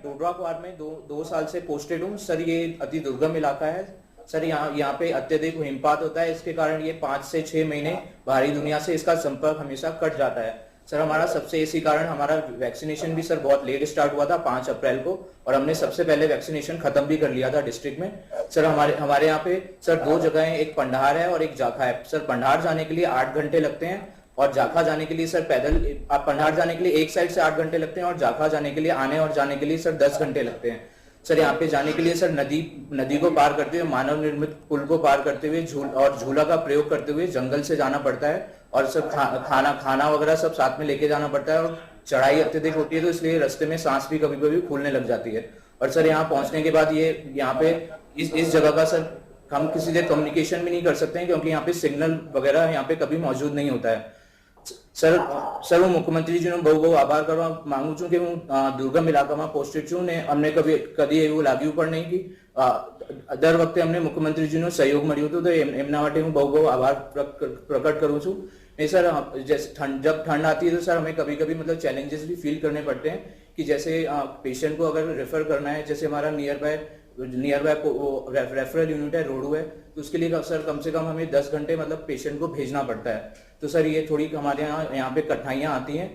डोडरा क्वार में दो साल से पोस्टेड हूँ सर। ये अति दुर्गम इलाका है सर। यहाँ पे अत्यधिक हिमपात होता है। इसके कारण ये 5 से 6 महीने बाहरी दुनिया से इसका संपर्क हमेशा कट जाता है सर। हमारा सबसे इसी कारण हमारा वैक्सीनेशन भी सर बहुत लेट स्टार्ट हुआ था 5 अप्रैल को, और हमने सबसे पहले वैक्सीनेशन खत्म भी कर लिया था डिस्ट्रिक्ट में सर। हमारे यहाँ पे सर 2 जगह है, एक पंडार है और एक जाखा है सर। पंडार जाने के लिए 8 घंटे लगते हैं और जाखा जाने के लिए सर पैदल, आप पंडार जाने के लिए एक साइड से 8 घंटे लगते हैं और जाखा जाने के लिए आने और जाने के लिए सर 10 घंटे लगते हैं सर। यहाँ पे जाने के लिए सर नदी को पार करते हुए, मानव निर्मित पुल को पार करते हुए, झूला का प्रयोग करते हुए जंगल से जाना पड़ता है, और सब खाना वगैरह सब साथ में लेके जाना पड़ता है, और चढ़ाई अत्यधिक होती है तो इसलिए रास्ते में सांस भी कभी कभी फूलने लग जाती है। और सर यहाँ पहुंचने के बाद ये यहाँ पे इस जगह का सर हम किसी से कम्युनिकेशन भी नहीं कर सकते हैं, क्योंकि यहाँ पे सिग्नल वगैरह यहाँ पे कभी मौजूद नहीं होता है सर। હું મુખ્યમંત્રીજીનો બહુ બહુ આભાર કરવા માંગુ છું કે હું દુર્ગમ ઇલાકામાં પોસ્ટેડ છું ને અમને કદી એવું લાગ્યું પણ નહીં કે દર વખતે અમને મુખ્યમંત્રીજીનો સહયોગ મળ્યો હતો, તો એમના માટે હું બહુ બહુ આભાર પ્રકટ કરું છું। नहीं सर, जैसे जब ठंड आती है तो सर हमें कभी कभी मतलब चैलेंजेस भी फील करने पड़ते हैं कि जैसे पेशेंट को अगर रेफर करना है, जैसे हमारा नियर बाय रेफरल यूनिट है रोडू है, तो उसके लिए सर कम से कम हमें 10 घंटे मतलब पेशेंट को भेजना पड़ता है। तो सर ये थोड़ी हमारे यहाँ पे कठिनाइयाँ आती हैं,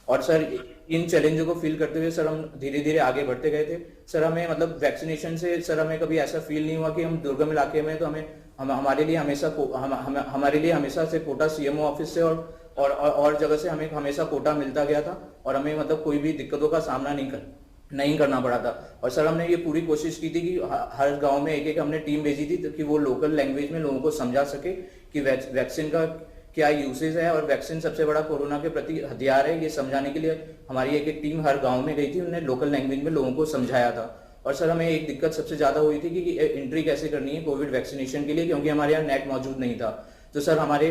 और सर इन चैलेंजों को फील करते हुए सर हम धीरे धीरे आगे बढ़ते गए थे सर। हमें मतलब वैक्सीनेशन से सर हमें कभी ऐसा फील नहीं हुआ कि हम दुर्गम इलाके में, तो हमारे लिए हमेशा से कोटा सीएमओ ऑफिस से और जगह से हमें हमेशा कोटा मिलता गया था, और हमें मतलब कोई भी दिक्कतों का सामना नहीं करना पड़ा था। और सर हमने ये पूरी कोशिश की थी कि हर गांव में एक हमने टीम भेजी थी ताकि वो लोकल लैंग्वेज में लोगों को समझा सके कि वैक्सीन का क्या यूसेज है, और वैक्सीन सबसे बड़ा कोरोना के प्रति हथियार है, ये समझाने के लिए हमारी एक टीम हर गांव में गई थी। उन्होंने लोकल लैंग्वेज में लोगों को समझाया था। और सर हमें एक दिक्कत सबसे ज्यादा हुई थी कि एंट्री कैसे करनी है कोविड वैक्सीनेशन के लिए, क्योंकि हमारे यहाँ नेट मौजूद नहीं था। तो सर हमारी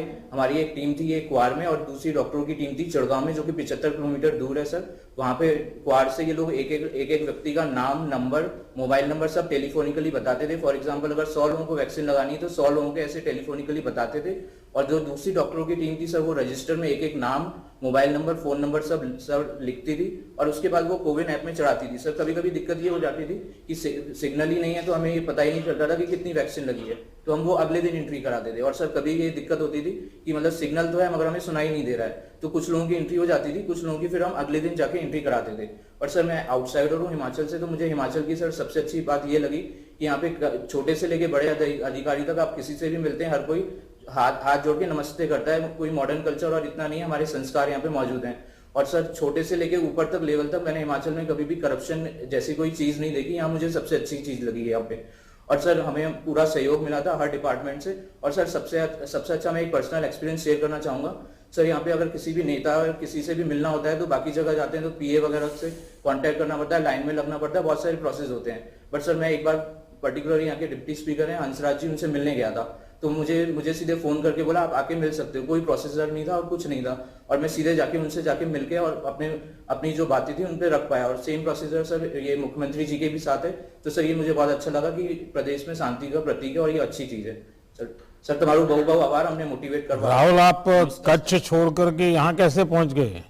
एक टीम थी एक क्वार में, और दूसरी डॉक्टरों की टीम थी चड़गांव में, जो कि 75 किलोमीटर दूर है सर। वहां पे क्वार से ये लोग एक व्यक्ति का नाम, नंबर, मोबाइल नंबर सब टेलीफोनिकली बताते थे। फॉर एग्जांपल अगर 100 लोगों को वैक्सीन लगानी है तो 100 लोगों को ऐसे टेलीफोनिकली बताते थे। और जो दूसरी डॉक्टरों की टीम थी सर, वो रजिस्टर में एक नाम, मोबाइल नंबर, फोन नंबर सब लिखती थी, और उसके बाद वो कोविन ऐप में चढ़ाती थी। सर कभी कभी दिक्कत ये हो जाती थी कि सिग्नल ही नहीं है, तो हमें ये पता ही नहीं चलता था कि कितनी वैक्सीन लगी है, तो हम वो अगले दिन एंट्री कराते थे। और सर कभी ये दिक्कत होती थी कि मतलब सिग्नल तो है मगर हमें सुनाई नहीं दे रहा है, तो कुछ लोगों की एंट्री हो जाती थी, कुछ लोगों की फिर हम अगले दिन जाके एंट्री कराते थे। और सर मैं आउटसाइडर हूँ हिमाचल से, तो मुझे हिमाचल की सर सबसे अच्छी बात ये लगी कि यहाँ पे छोटे से लेके बड़े अधिकारी तक आप किसी से भी मिलते हैं, हर कोई हाथ जोड़ के नमस्ते करता है। कोई मॉडर्न कल्चर और इतना नहीं है, हमारे संस्कार यहाँ पे मौजूद हैं। और सर छोटे से लेके ऊपर तक लेवल तक मैंने हिमाचल में कभी भी करप्शन जैसी कोई चीज नहीं देखी। यहाँ मुझे सबसे अच्छी चीज लगी है यहाँ पे। और सर हमें पूरा सहयोग मिला था हर डिपार्टमेंट से। और सर सबसे अच्छा मैं एक पर्सनल एक्सपीरियंस शेयर करना चाहूंगा सर। यहाँ पे अगर किसी भी नेता और किसी से भी मिलना होता है तो बाकी जगह जाते हैं तो पीए वगैरह से कांटेक्ट करना पड़ता है, लाइन में लगना पड़ता है, बहुत सारे प्रोसेस होते हैं। बट सर मैं एक बार पर्टिकुलर यहाँ के डिप्टी स्पीकर हैं हंसराज जी, उनसे मिलने गया था, तो मुझे सीधे फोन करके बोला आप आके मिल सकते हो। कोई प्रोसेसर नहीं था और कुछ नहीं था, और मैं सीधे उनसे जाके मिलके और अपनी जो बातें थी उन पे रख पाया। और सेम प्रोसेसर सर ये मुख्यमंत्री जी के भी साथ है। तो सर ये मुझे बहुत अच्छा लगा कि प्रदेश में शांति का प्रतीक है और ये अच्छी चीज है। सर तुम्हारा बहुत बहुत आभार, हमने मोटिवेट कर। राहुल, आप कच्छ छोड़ करके यहाँ कैसे पहुंच गए?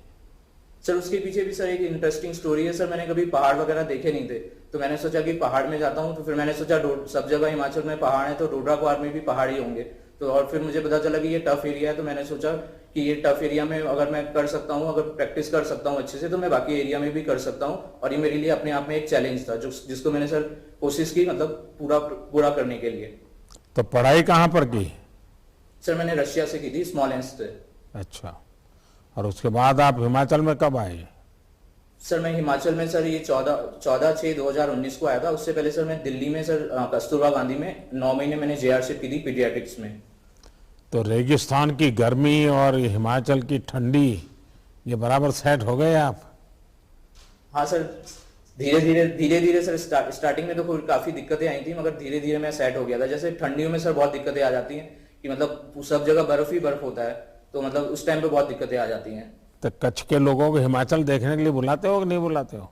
सर उसके पीछे भी सर एक इंटरेस्टिंग स्टोरी है सर। मैंने कभी पहाड़ वगैरह देखे नहीं थे, तो मैंने सोचा कि पहाड़ में जाता हूँ। तो फिर मैंने सोचा सब जगह हिमाचल में पहाड़ है, तो डोडरा क्वार में भी पहाड़ ही होंगे। तो और फिर मुझे पता चला कि ये टफ एरिया है, तो मैंने सोचा कि ये टफ एरिया में अगर मैं कर सकता हूँ, अगर प्रैक्टिस कर सकता हूँ अच्छे से, तो मैं बाकी एरिया में भी कर सकता हूँ। और ये मेरे लिए अपने आप में एक चैलेंज था जिसको मैंने सर कोशिश की मतलब पूरा करने के लिए। तो पढ़ाई कहाँ पर की? सर मैंने रशिया से की थी, स्मॉलेंस से। अच्छा, और उसके बाद आप हिमाचल में कब आए? सर मैं हिमाचल में सर ये 14/6/2019 को आया था। उससे पहले सर मैं दिल्ली में सर कस्तूरबा गांधी में 9 महीने मैंने जेआरशिप की थी पीडियाट्रिक्स में। तो रेगिस्तान की गर्मी और हिमाचल की ठंडी, ये बराबर सेट हो गए आप? हाँ सर, धीरे धीरे सर स्टार्टिंग में तो काफी दिक्कतें आई थी, मगर धीरे धीरे मैं सेट हो गया था। जैसे ठंडियों में सर बहुत दिक्कतें आ जाती हैं कि मतलब सब जगह बर्फ ही बर्फ होता है, तो मतलब उस टाइम पे बहुत दिक्कतें आ जाती हैं। तो कच्छ के लोगों को हिमाचल देखने के लिए बुलाते हो कि नहीं बुलाते हो?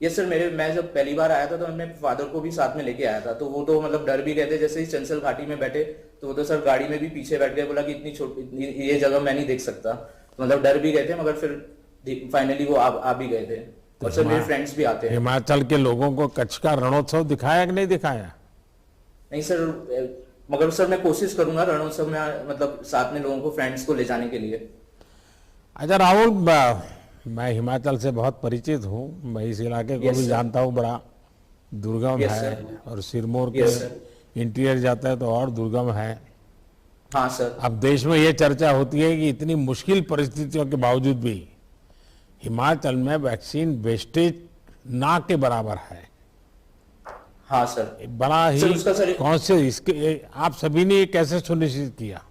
यस सर, मैं जब पहली बार आया था तो अपने फादर को भी साथ में लेके आया था, तो वो तो मतलब डर भी गए थे। जैसे ही चंसल घाटी में बैठे तो वो तो सर गाड़ी में भी पीछे बैठ गए, बोला कि इतनी छोटी ये जगह मैं नहीं देख सकता, तो मतलब डर भी गए थे, मगर फिर फाइनली वो आ भी गए थे। और सर मेरे फ्रेंड्स भी आते हैं। हिमाचल के लोगों को कच्छ का रणोत्सव दिखाया कि नहीं दिखाया? नहीं सर, मगर सर मैं कोशिश करूंगा रणोत्सव में मतलब साथ में लोगों को, फ्रेंड्स को ले जाने के लिए। अच्छा राहुल, मैं हिमाचल से बहुत परिचित हूँ, मैं इस इलाके को Yes, भी sir. जानता हूँ, बड़ा दुर्गम Yes, है sir. और सिरमौर Yes, के इंटीरियर जाता है तो और दुर्गम है। हाँ सर। अब देश में ये चर्चा होती है कि इतनी मुश्किल परिस्थितियों के बावजूद भी हिमाचल में वैक्सीन वेस्टेज ना के बराबर है। हाँ सर। बड़ा सर, ही उसका सर- कौन से इसके आप सभी ने ये कैसे सुनिश्चित किया?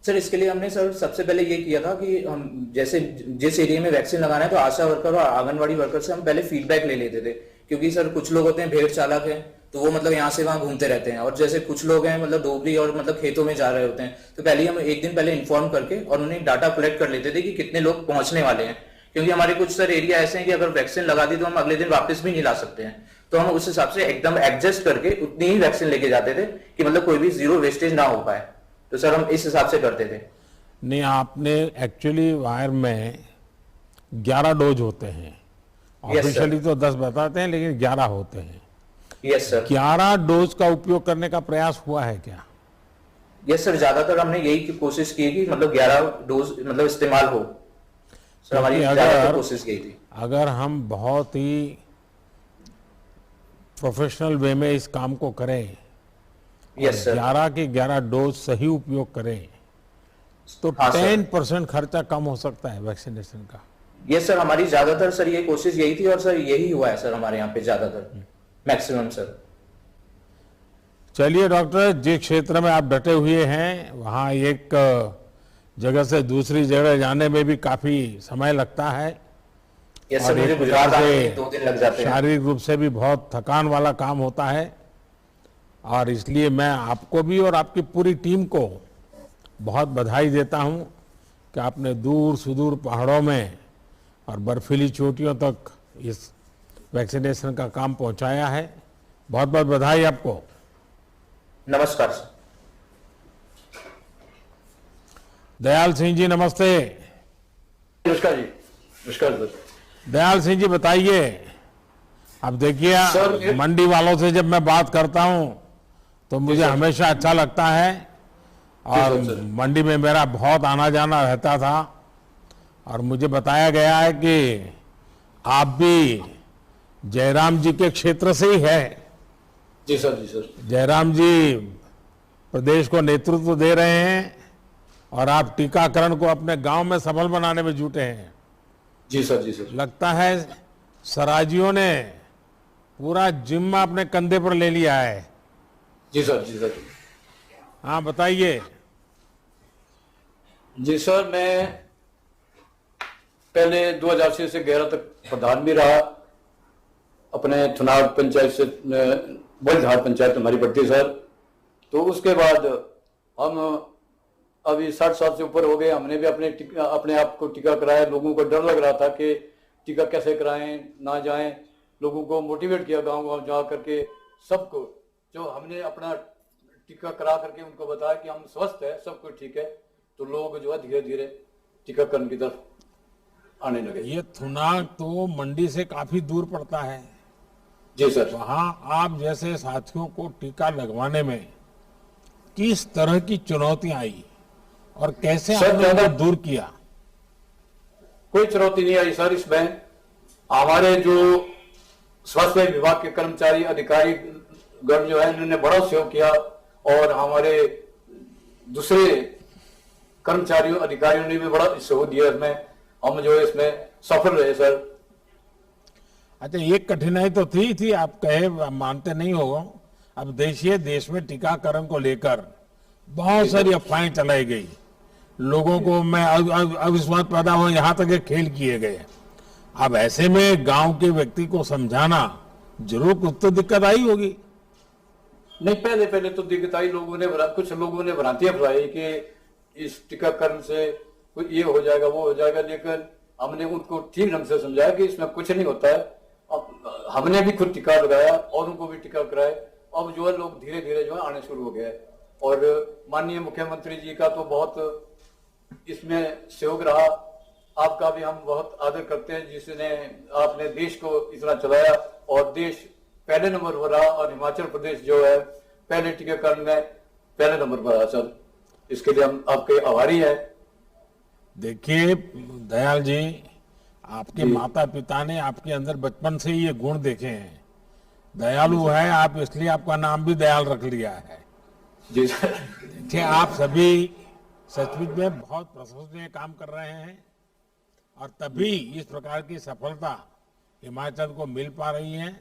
सर इसके लिए हमने सर सबसे पहले ये किया था कि हम जैसे जिस एरिया में वैक्सीन लगाना है तो आशा वर्कर और आंगनवाड़ी वर्कर से हम पहले फीडबैक ले लेते थे, क्योंकि सर कुछ लोग होते हैं भेड़ चालक हैं, तो वो मतलब यहाँ से वहां घूमते रहते हैं, और जैसे कुछ लोग हैं मतलब डोगरी और मतलब खेतों में जा रहे होते हैं, तो पहले हम एक दिन पहले इन्फॉर्म करके और उन्हें डाटा कलेक्ट कर लेते थे कि कितने लोग पहुंचने वाले हैं, क्योंकि हमारे कुछ सर एरिया ऐसे हैं कि अगर वैक्सीन लगा दी तो हम अगले दिन वापस भी नहीं ला सकते हैं, तो हम उस हिसाब से एकदम एडजस्ट करके उतनी ही वैक्सीन लेके जाते थे कि मतलब कोई भी जीरो वेस्टेज ना हो पाए। तो सर हम इस हिसाब से करते थे। नहीं, आपने एक्चुअली वायर में 11 डोज होते हैं, Yes, sir. ऑफिशियली तो 10 बताते हैं लेकिन 11 होते हैं। Yes sir. 11 डोज का उपयोग करने का प्रयास हुआ है क्या? यस सर, ज्यादातर हमने यही कोशिश की कि मतलब 11 डोज मतलब इस्तेमाल हो। सर हमारी क्योंकि ज्यादातर कोशिश यही थी। अगर हम बहुत ही प्रोफेशनल वे में इस काम को करें, यस सर। 11 के 11 डोज सही उपयोग करें तो हाँ, सर। 10% खर्चा कम हो सकता है वैक्सीनेशन का। यस सर, हमारी ज्यादातर सर ये कोशिश यही थी और सर यही हुआ है सर हमारे यहाँ पे ज्यादातर, मैक्सिमम सर। चलिए डॉक्टर, जिस क्षेत्र में आप डटे हुए हैं वहाँ एक जगह से दूसरी जगह जाने में भी काफी समय लगता है यस और सर, मुझे एक गुजरात प्रकार आने से में 2 दिन लग जाते हैं। शारीरिक रूप से भी बहुत थकान वाला काम होता है, और इसलिए मैं आपको भी और आपकी पूरी टीम को बहुत बधाई देता हूं कि आपने दूर सुदूर पहाड़ों में और बर्फीली चोटियों तक इस वैक्सीनेशन का काम पहुंचाया है। बहुत बहुत बधाई आपको। नमस्कार सर। दयाल सिंह जी नमस्ते। नमस्कार जी। नमस्कार सर। दयाल सिंह जी बताइए, अब देखिए सर, मंडी वालों से जब मैं बात करता हूं तो मुझे हमेशा अच्छा लगता है, और सर। मंडी में मेरा बहुत आना जाना रहता था, और मुझे बताया गया है कि आप भी जयराम जी के क्षेत्र से ही है। जी सर। जी सर। जयराम जी प्रदेश को नेतृत्व दे रहे हैं और आप टीकाकरण को अपने गांव में सफल बनाने में जुटे हैं। जी सर। जी सर। लगता है सराजियों ने पूरा जिम्मा अपने कंधे पर ले लिया है। जी सर। जी सर। हाँ बताइए। जी सर, मैं पहले 2006 से 11 तक प्रधान भी रहा अपने थुनाग पंचायत से। बलझाड़ पंचायत हमारी बढ़ती सर। तो उसके बाद हम अभी 60 साल से ऊपर हो गए, हमने भी अपने आप को टीका कराया। लोगों को डर लग रहा था कि टीका कैसे कराएं, ना जाएं। लोगों को मोटिवेट किया गांव गांव जा करके सबको, जो हमने अपना टीका करा करके उनको बताया कि हम स्वस्थ है, सब कुछ ठीक है, तो लोग जो है धीरे धीरे टीकाकरण की तरफ आने लगे। ये थुनाग तो मंडी से काफी दूर पड़ता है। जी सर। वहां आप जैसे साथियों को टीका लगवाने में किस तरह की चुनौतियां आई और कैसे सर, आपने उनको दूर किया? कोई चुनौती नहीं आई सर। इसमें हमारे जो स्वास्थ्य विभाग के कर्मचारी अधिकारी गण जो है इन्होंने बड़ा सहयोग किया, और हमारे दूसरे कर्मचारियों अधिकारियों ने भी बड़ा सहयोग दिया। इसमें हम जो है इसमें सफल रहे सर। अच्छा, ये कठिनाई तो थी आप कहे मानते नहीं हो। अब देखिए देश में टीकाकरण को लेकर बहुत सारी अफवाहें चलाई गई, लोगों को में अविश्वास पैदा हुआ, यहाँ तक के खेल किए गए। अब ऐसे में गांव के व्यक्ति को समझाना जरूर कुछ तो दिक्कत आई होगी। नहीं, पहले तो दिक्कत आई। कुछ लोगों ने भ्रांतियां फैलाई कि इस टीकाकरण से ये हो जाएगा वो हो जाएगा, लेकिन हमने उनको ठीक ढंग से समझाया कि इसमें कुछ नहीं होता है। अब हमने भी खुद टीका लगाया और उनको भी टीका कराया। अब जो है लोग धीरे धीरे जो है आने शुरू हो गए, और माननीय मुख्यमंत्री जी का तो बहुत इसमें सहयोग रहा, आपका भी हम बहुत आदर करते हैं, जिसने आपने देश को इतना चलाया और देश पहले नंबर पर रहा और हिमाचल प्रदेश जो है पहले टीकाकरण में पहले नंबर पर रहा सर। इसके लिए हम आपके आभारी हैं। देखिए दयाल जी, आपके माता पिता ने आपके अंदर बचपन से ही ये गुण देखे हैं। दयालु है आप, इसलिए आपका नाम भी दयाल रख लिया है। जी सर। देखिए आप सभी सचमुच में बहुत प्रशंसनीय काम कर रहे हैं और तभी इस प्रकार की सफलता हिमाचल को मिल पा रही है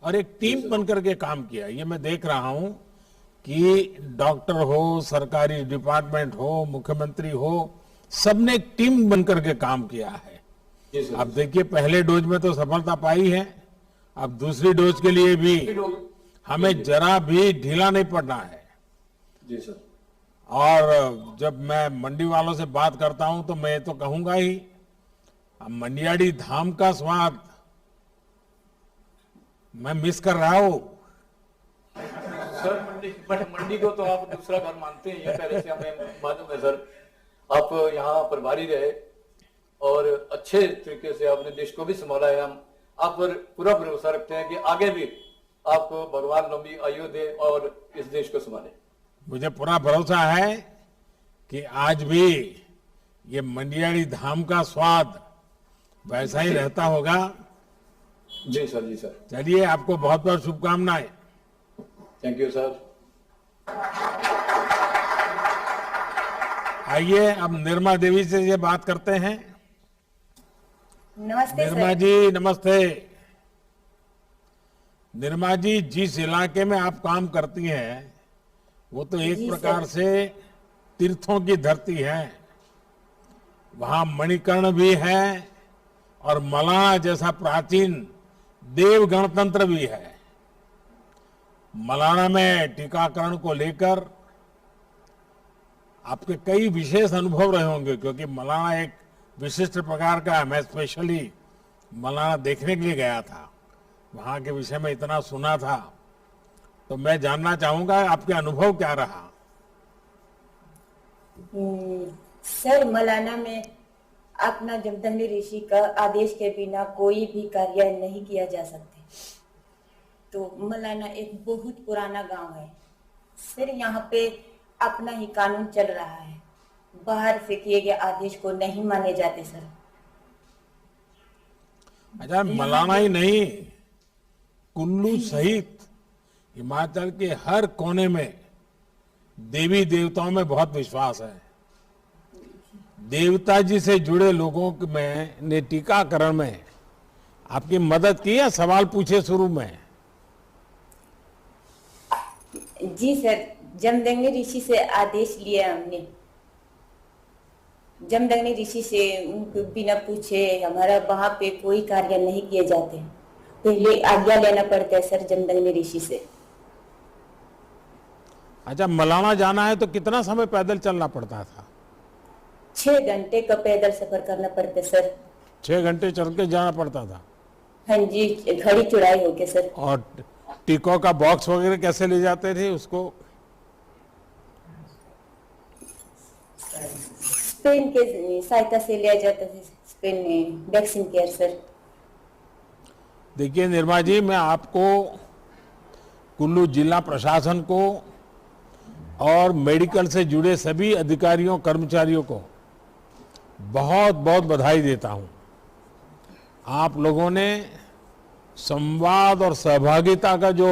और एक टीम बनकर के काम किया। ये मैं देख रहा हूं कि डॉक्टर हो, सरकारी डिपार्टमेंट हो, मुख्यमंत्री हो, सबने एक टीम बनकर के काम किया है। अब देखिए पहले डोज में तो सफलता पाई है, अब दूसरी डोज के लिए भी हमें जरा भी ढीला नहीं पड़ना है। जी सर। और जब मैं मंडी वालों से बात करता हूं तो मैं तो कहूंगा ही, अब मंडियाड़ी धाम का स्वाद मैं मिस कर रहा हूं। सर मंडी को तो आप दूसरा घर मानते हैं, ये पहले से हमें मालूम है सर। आप यहाँ प्रभारी रहे और अच्छे तरीके से आपने देश को भी संभाला है। हम आप पर पूरा भरोसा रखते हैं कि आगे भी आपको भगवान लंबी आयु दे और इस देश को संभाले। मुझे पूरा भरोसा है कि आज भी ये मंडियाड़ी धाम का स्वाद वैसा ही रहता होगा। जी सर। जी सर। चलिए आपको बहुत बहुत शुभकामनाएं। Thank you sir. आइए अब निर्मा देवी से ये बात करते हैं। नमस्ते निर्मा सर। जी नमस्ते। निर्मा जी, जिस इलाके में आप काम करती हैं वो तो एक जी प्रकार सर। से तीर्थों की धरती है। वहां मणिकर्ण भी है और मलाना जैसा प्राचीन देव गणतंत्र भी है। मलाना में टीकाकरण को लेकर आपके कई विशेष अनुभव रहे होंगे, क्योंकि मलाना एक विशिष्ट प्रकार का है। मैं स्पेशली मलाना देखने के लिए गया था, वहां के विषय में इतना सुना था, तो मैं जानना चाहूंगा आपके अनुभव क्या रहा। सर मलाना में अपना जमदग्नि ऋषि का आदेश के बिना कोई भी कार्य नहीं किया जा सकते। तो मलाना एक बहुत पुराना गांव है सर। यहाँ पे अपना ही कानून चल रहा है, बाहर से किए गए आदेश को नहीं माने जाते सर। अच्छा, मलाना ही नहीं, कुल्लू सहित हिमाचल के हर कोने में देवी देवताओं में बहुत विश्वास है। देवता जी से जुड़े लोगों में ने टीकाकरण में आपकी मदद की या सवाल पूछे शुरू में? जी सर, जमदग्नि ऋषि से आदेश लिया हमने। जमदग्नि ऋषि से उनको बिना पूछे हमारा वहां पे कोई कार्य नहीं किए जाते, पहले आज्ञा लेना पड़ता है सर जमदग्नि ऋषि से। अच्छा, मलाना जाना है तो कितना समय पैदल चलना पड़ता था? 6 घंटे का पैदल सफर करना पड़ता है सर। 6 घंटे चल के जाना पड़ता था? हाँ जी, घड़ी चुराई होके सर। और टीकों का बॉक्स वगैरह कैसे ले जाते थे उसको? स्पेन के सहायता से लिया जाता था, स्पेन वैक्सीन केयर सर। देखिए निर्मा जी, मैं आपको, कुल्लू जिला प्रशासन को और मेडिकल से जुड़े सभी अधिकारियों कर्मचारियों को बहुत बहुत बधाई देता हूं। आप लोगों ने संवाद और सहभागिता का जो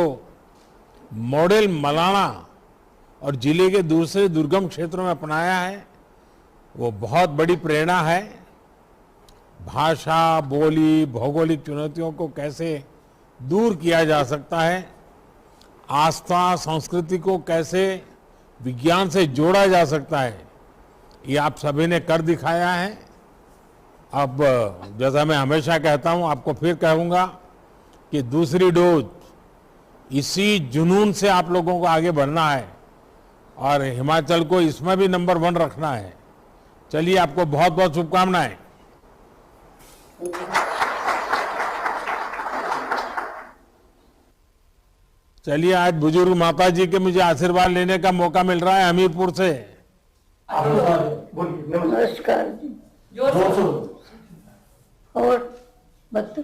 मॉडल मलाना और जिले के दूसरे दुर्गम क्षेत्रों में अपनाया है, वो बहुत बड़ी प्रेरणा है। भाषा, बोली, भौगोलिक चुनौतियों को कैसे दूर किया जा सकता है, आस्था, संस्कृति को कैसे विज्ञान से जोड़ा जा सकता है, ये आप सभी ने कर दिखाया है। अब जैसा मैं हमेशा कहता हूं, आपको फिर कहूंगा कि दूसरी डोज, इसी जुनून से आप लोगों को आगे बढ़ना है और हिमाचल को इसमें भी नंबर 1 रखना है। चलिए, आपको बहुत बहुत शुभकामनाएं। चलिए, आज बुजुर्ग माता जी के मुझे आशीर्वाद लेने का मौका मिल रहा है हमीरपुर से। नमस्कार जी। और बत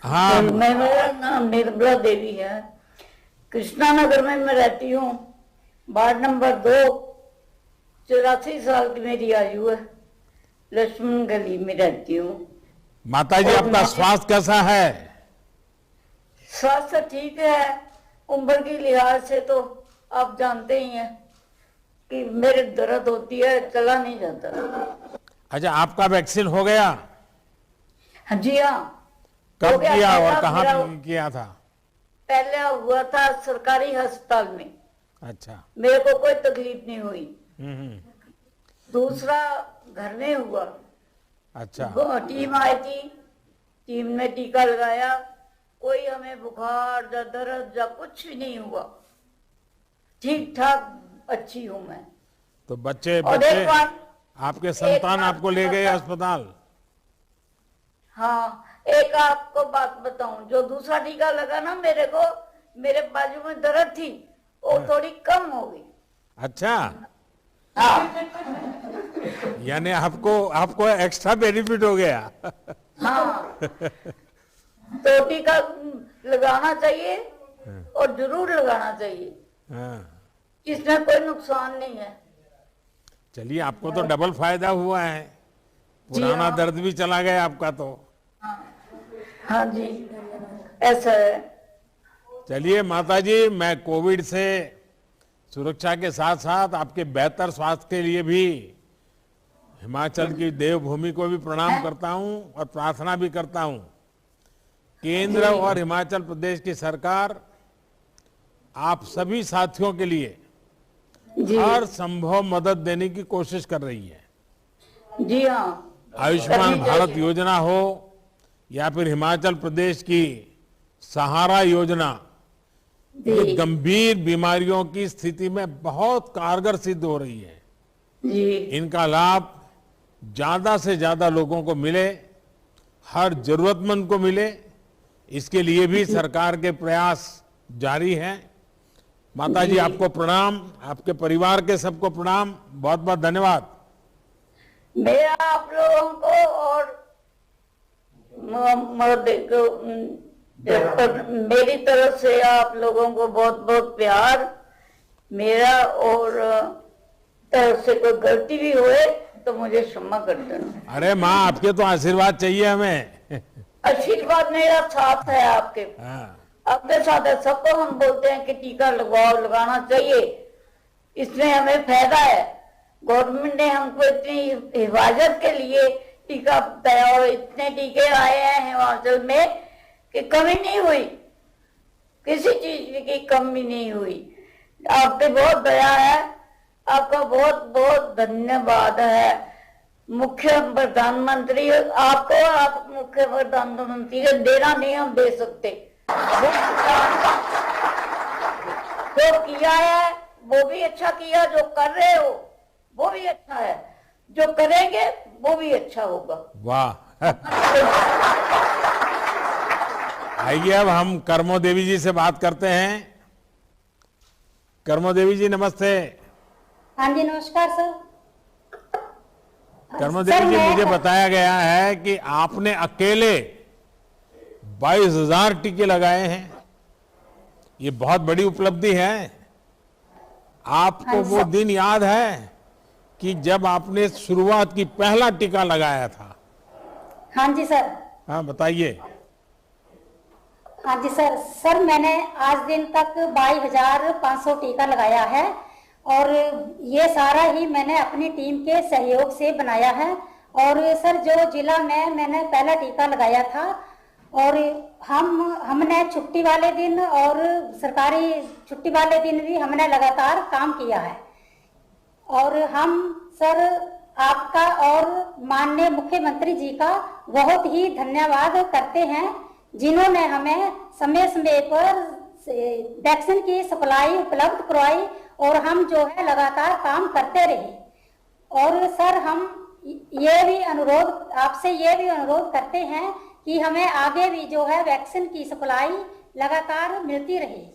हाँ मेरा नाम निर्मला देवी है। कृष्णा नगर में मैं रहती हूँ, वार्ड नंबर 2। 84 साल की मेरी आयु है, लक्ष्मण गली में रहती हूँ। माता जी, आपका स्वास्थ्य कैसा है? स्वास्थ्य ठीक है। उम्र के लिहाज से तो आप जानते ही हैं कि मेरे दर्द होती है, चला नहीं जाता। अच्छा, आपका वैक्सीन हो गया? हाँ जी, हाँ। कब हो गया। किया और पहला कहाँ मेरा किया था? पहले हुआ था सरकारी अस्पताल में, अच्छा। मेरे को कोई तकलीफ नहीं हुई। हम्म। दूसरा घर में हुआ। अच्छा। टीम आई थी, टीम ने टीका लगाया, कोई हमें बुखार या दर्द या कुछ भी नहीं हुआ, ठीक ठाक अच्छी हूँ मैं। तो बच्चे और एक बार आपके संतान बार आपको ले गए अस्पताल? हाँ, एक आपको बात बताऊं, जो दूसरा टीका लगा ना मेरे को, मेरे बाजू में दर्द थी, वो थोड़ी कम हो गई। अच्छा, हाँ यानी आपको एक्स्ट्रा बेनिफिट हो गया। हाँ, तो टीका लगाना चाहिए और जरूर लगाना चाहिए, हाँ। इसमें कोई नुकसान नहीं है। चलिए, आपको तो डबल फायदा हुआ है, पुराना हाँ। दर्द भी चला गया आपका तो। हाँ जी, ऐसा है। चलिए माता जी, मैं कोविड से सुरक्षा के साथ साथ आपके बेहतर स्वास्थ्य के लिए भी हिमाचल की देवभूमि को भी प्रणाम करता हूं और प्रार्थना भी करता हूं। केंद्र और हिमाचल प्रदेश की सरकार आप सभी साथियों के लिए जी हर संभव मदद देने की कोशिश कर रही है। जी हाँ, आयुष्मान करनी भारत चाहिए। योजना हो या फिर हिमाचल प्रदेश की सहारा योजना, ये जी गंभीर बीमारियों की स्थिति में बहुत कारगर सिद्ध हो रही है। जी इनका लाभ ज्यादा से ज्यादा लोगों को मिले, हर जरूरतमंद को मिले, इसके लिए भी सरकार के प्रयास जारी हैं। माता जी, आपको प्रणाम, आपके परिवार के सबको प्रणाम, बहुत बहुत धन्यवाद। मेरा आप लोगों को और मेरी तरफ से आप लोगों को बहुत बहुत प्यार। मेरा और तरफ से कोई गलती भी हुए तो मुझे क्षमा कर देना। अरे माँ, आपके तो आशीर्वाद चाहिए हमें। आशीर्वाद मेरा साथ है आपके, हाँ। आपके साथ है। सबको हम बोलते हैं कि टीका लगवाओ, लगाना चाहिए, इसमें हमें फायदा है। गवर्नमेंट ने हमको इतनी हिफाजत के लिए टीका बताया और इतने टीके आए हैं हिमाचल में कि कमी नहीं हुई, किसी चीज की कमी नहीं हुई। आपके बहुत दया है, आपका बहुत बहुत धन्यवाद है। मुख्य प्रधानमंत्री आपको, आप मुख्य प्रधानमंत्री को देना नहीं हम दे सकते, जो किया है वो भी अच्छा किया, जो कर रहे हो वो भी अच्छा है, जो करेंगे वो भी अच्छा होगा। वाह। आइए अब हम कर्मो देवी जी से बात करते हैं। कर्मो देवी जी नमस्ते। हाँ जी, नमस्कार सर। कर्मो सर, देवी जी, मैं- मुझे बताया गया है कि आपने अकेले 22,000 टीके लगाए हैं। ये बहुत बड़ी उपलब्धि है। आपको हाँ, वो सर। दिन याद है कि जब आपने शुरुआत की, पहला टीका लगाया था? हाँ जी सर। हाँ, बताइए। हाँ जी सर। सर, मैंने आज दिन तक 22,500 टीका लगाया है और ये सारा ही मैंने अपनी टीम के सहयोग से बनाया है। और सर, जो जिला में मैंने पहला टीका लगाया था और हमने छुट्टी वाले दिन और सरकारी छुट्टी वाले दिन भी हमने लगातार काम किया है। और हम सर आपका और माननीय मुख्यमंत्री जी का बहुत ही धन्यवाद करते हैं, जिन्होंने हमें समय समय पर वैक्सीन की सप्लाई उपलब्ध करवाई और हम जो है लगातार काम करते रहे। और सर, हम आपसे ये भी अनुरोध करते हैं कि हमें आगे भी जो है वैक्सीन की सप्लाई लगातार मिलती रहे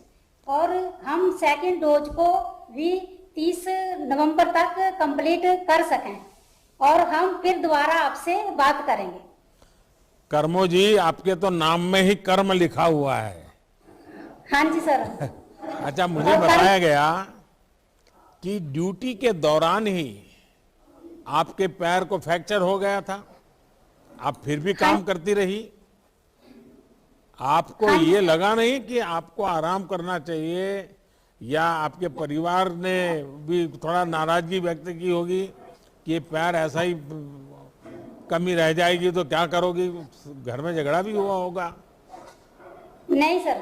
और हम सेकंड डोज को भी 30 नवंबर तक कंप्लीट कर सकें। और हम फिर दोबारा आपसे बात करेंगे। कर्मो जी, आपके तो नाम में ही कर्म लिखा हुआ है। हाँ जी सर। अच्छा, मुझे बताया गया कि ड्यूटी के दौरान ही आपके पैर को फ्रैक्चर हो गया था, आप फिर भी काम करती रही। आपको ये लगा नहीं कि आपको आराम करना चाहिए, या आपके परिवार ने भी थोड़ा नाराजगी व्यक्त की होगी कि ये पैर ऐसा ही कमी रह जाएगी तो क्या करोगी, घर में झगड़ा भी हुआ होगा? नहीं सर,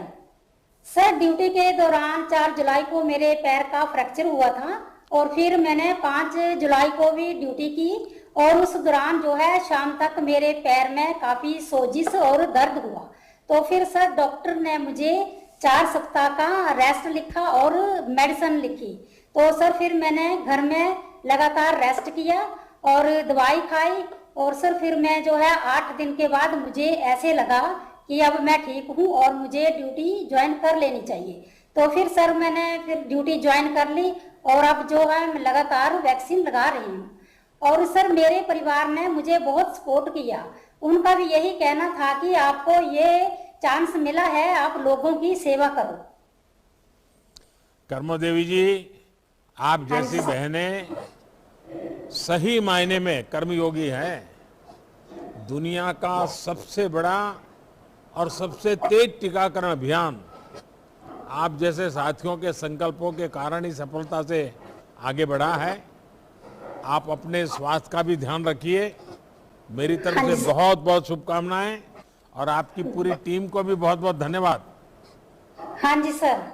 सर ड्यूटी के दौरान 4 जुलाई को मेरे पैर का फ्रैक्चर हुआ था और फिर मैंने 5 जुलाई को भी ड्यूटी की और उस दौरान जो है शाम तक मेरे पैर में काफी सोजिश और दर्द हुआ। तो फिर सर डॉक्टर ने मुझे 4 सप्ताह का रेस्ट लिखा और मेडिसिन लिखी। तो सर फिर मैंने घर में लगातार रेस्ट किया और दवाई खाई और सर फिर मैं जो है 8 दिन के बाद मुझे ऐसे लगा कि अब मैं ठीक हूँ और मुझे ड्यूटी ज्वाइन कर लेनी चाहिए। तो फिर सर मैंने फिर ड्यूटी ज्वाइन कर ली और अब जो है मैं लगातार वैक्सीन लगा रही हूँ। और सर मेरे परिवार ने मुझे बहुत सपोर्ट किया, उनका भी यही कहना था कि आपको ये चांस मिला है, आप लोगों की सेवा करो। कर्मो देवी जी, आप जैसी बहनें सही मायने में कर्मयोगी हैं। दुनिया का सबसे बड़ा और सबसे तेज टीकाकरण अभियान आप जैसे साथियों के संकल्पों के कारण ही सफलता से आगे बढ़ा है। आप अपने स्वास्थ्य का भी ध्यान रखिए। मेरी तरफ से बहुत बहुत शुभकामनाएं और आपकी पूरी टीम को भी बहुत बहुत धन्यवाद। हाँ जी सर।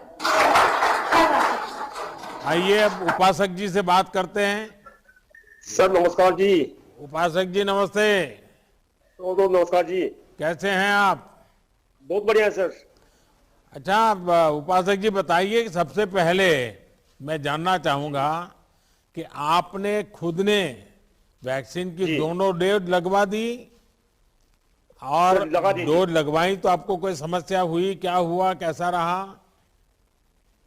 आइए अब उपासक जी से बात करते हैं। सर नमस्कार जी। उपासक जी नमस्ते। तो नमस्कार जी। कैसे हैं आप? बहुत बढ़िया है सर। अच्छा, उपासक जी बताइए कि सबसे पहले मैं जानना चाहूंगा कि आपने खुद ने वैक्सीन की दोनों डोज लगवा दी और लगा दी। डोज लगवाई तो आपको कोई समस्या हुई, क्या हुआ, कैसा रहा?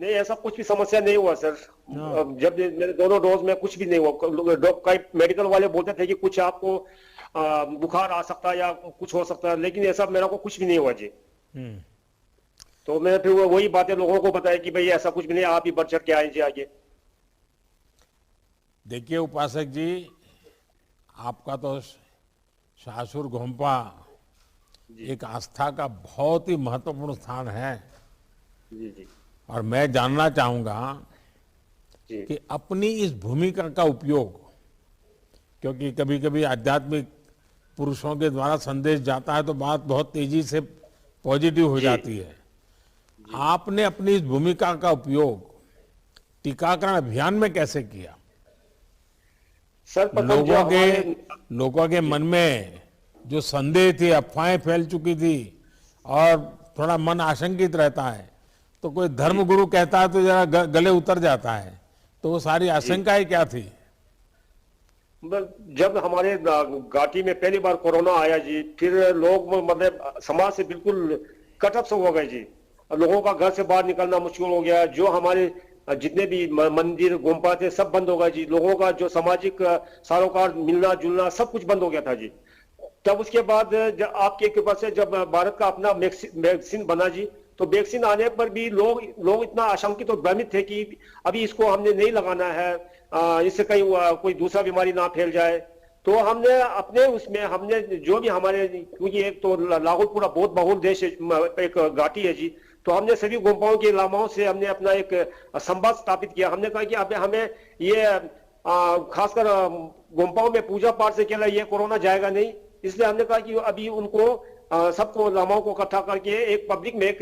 नहीं, ऐसा कुछ भी समस्या नहीं हुआ सर। जब मेरे दोनों डोज में कुछ भी नहीं हुआ। मेडिकल वाले बोलते थे कि कुछ आपको बुखार आ सकता है या कुछ हो सकता है, लेकिन ऐसा मेरा को कुछ भी नहीं हुआ जी। तो मैं फिर वही बातें लोगों को बताया कि भाई ऐसा कुछ भी नहीं, आप ही बढ़ चढ़ के आए जी आगे। देखिए उपासक जी, आपका तो सासुर घोंपा एक आस्था का बहुत ही महत्वपूर्ण स्थान है। जी जी। और मैं जानना चाहूंगा जी। कि अपनी इस भूमिका का उपयोग, क्योंकि कभी कभी आध्यात्मिक पुरुषों के द्वारा संदेश जाता है तो बात बहुत तेजी से पॉजिटिव हो जाती है। आपने अपनी इस भूमिका का उपयोग टीकाकरण अभियान में कैसे किया? सर लोगों के मन में जो संदेह थे, अफवाहें फैल चुकी थी और थोड़ा मन आशंकित रहता है, तो कोई धर्मगुरु कहता है तो जरा गले उतर जाता है, तो वो सारी आशंकाएं क्या थी? जब हमारे घाटी में पहली बार कोरोना आया जी, फिर लोग मतलब समाज से बिल्कुल कट ऑफ हो गए जी। लोगों का घर से बाहर निकलना मुश्किल हो गया। जो हमारे जितने भी मंदिर गुम्फा थे सब बंद हो गए जी। लोगों का जो सामाजिक सरोकार, मिलना जुलना सब कुछ बंद हो गया था जी। तब उसके बाद आपके कृपा से जब भारत का अपना वैक्सीन बना जी, तो वैक्सीन आने पर भी लोग इतना आशंकित और भ्रमित थे कि अभी इसको हमने नहीं लगाना है, इससे कहीं कोई दूसरा बीमारी ना फैल जाए। तो हमने अपने उसमें हमने जो भी हमारे, क्योंकि एक तो लाहौल पूरा बहुत बहुल देश एक घाटी है जी, तो हमने सभी गुम्फाओं के लामाओं से हमने अपना एक संवाद स्थापित किया। हमने कहा कि अब हमें ये खासकर गुम्फाओं में पूजा पाठ से केवल ये कोरोना जाएगा नहीं, इसलिए हमने कहा कि अभी उनको सबको लामाओं को इकट्ठा करके एक पब्लिक में एक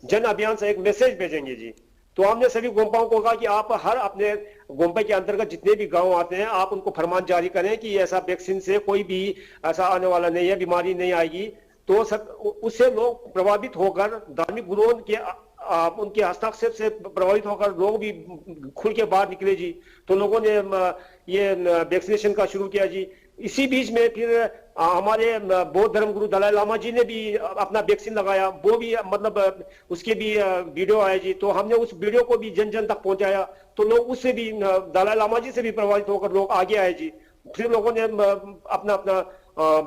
जन अभियान से एक मैसेज भेजेंगे जी। तो हमने सभी गुम्फाओं को कहा कि आप हर अपने गुम्फे के अंतर्गत जितने भी गांव आते हैं, आप उनको फरमान जारी करें कि ऐसा वैक्सीन से कोई भी ऐसा आने वाला नहीं है, बीमारी नहीं आएगी। तो उससे लोग प्रभावित होकर धार्मिक गुरुओं के उनके हस्ताक्षर से प्रभावित होकर लोग भी खुल के बाहर निकले जी। तो लोगों ने ये वैक्सीनेशन का शुरू किया जी। इसी बीच में फिर हमारे बौद्ध धर्मगुरु दलाई लामा जी ने भी अपना वैक्सीन लगाया। वो भी मतलब उसके भी वीडियो आए जी। तो हमने उस वीडियो को भी जन जन तक पहुंचाया, तो लोग उससे भी दलाई लामा जी से भी प्रभावित होकर लोग आगे आए जी। फिर लोगों ने अपना अपना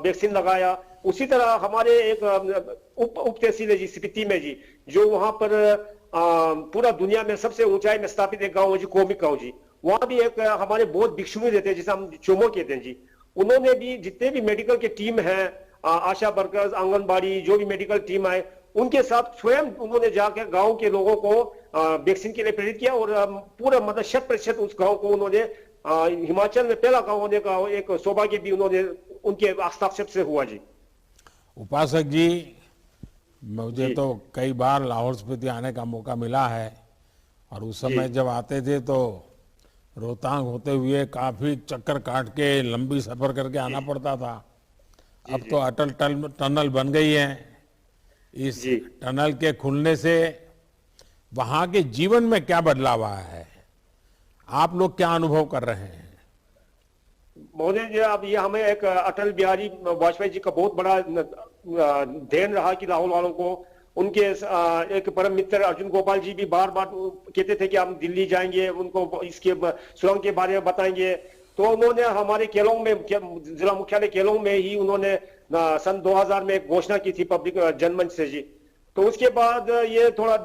वैक्सीन लगाया। उसी तरह हमारे एक उप तहसील है जी स्पीति में जी, जो वहां पर पूरा दुनिया में सबसे ऊंचाई में स्थापित एक गांव है जी, कोमिक गांव जी। वहां भी एक हमारे बहुत भिक्षु रहते हैं जिसे हम चोमो कहते हैं जी। उन्होंने भी जितने भी मेडिकल के टीम है, आशा वर्कर्स, आंगनबाड़ी, जो भी मेडिकल टीम आए, उनके साथ स्वयं उन्होंने जाकर गांव के लोगों को वैक्सीन के लिए प्रेरित किया और पूरा मतलब 100% उस गांव को उन्होंने हिमाचल में पहला गांव होने का एक सौभाग्य भी उन्होंने उनके हस्ताक्षर से हुआ जी। उपासक जी, मुझे जी। तो कई बार लाहौल स्पीति आने का मौका मिला है और उस समय जी। जब आते थे तो रोहतांग होते हुए काफी चक्कर काट के लंबी सफर करके आना पड़ता था। अब तो अटल टनल बन गई है। इस जी। टनल के खुलने से वहां के जीवन में क्या बदलाव आया है, आप लोग क्या अनुभव कर रहे हैं? महोदय जी, अब ये हमें एक अटल बिहारी वाजपेयी जी का बहुत बड़ा देन रहा कि लाहौल वालों को उनके एक परम मित्र अर्जुन गोपाल जी भी बार बार कहते थे कि हम दिल्ली जाएंगे, उनको इसके सुरंग के बारे में बताएंगे। तो उन्होंने हमारे केलोंग में, जिला मुख्यालय केलोंग में ही उन्होंने सन 2000 में एक घोषणा की थी पब्लिक जनमंच से जी। तो उसके बाद ये थोड़ा